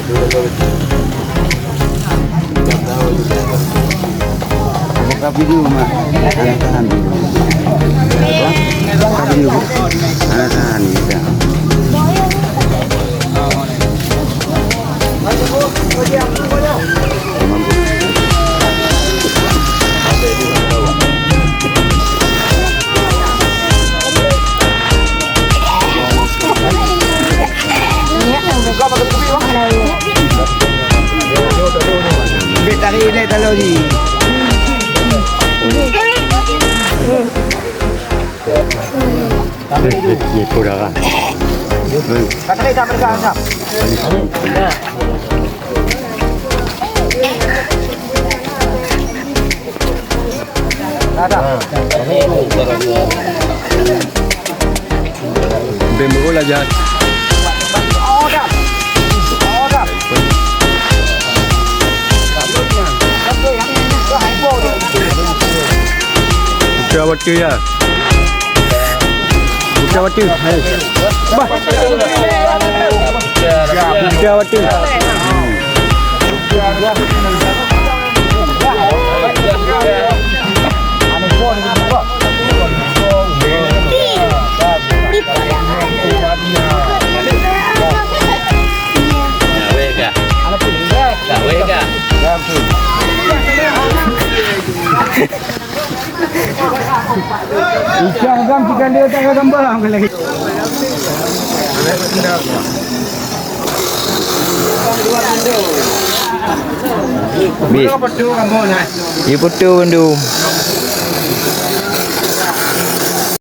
Buka video mah, anak tahan dulu. Buka video, anak tahan bisa. Tadi ini kalau di ini kurang. Katakan sampai sana. Ada. Bembo lah jahat. Buka waktu ya. Buka waktu. Bah. Buka waktu. Ikan gam ikan dia tak gambar lagi. Bi. Ibu tu bandung.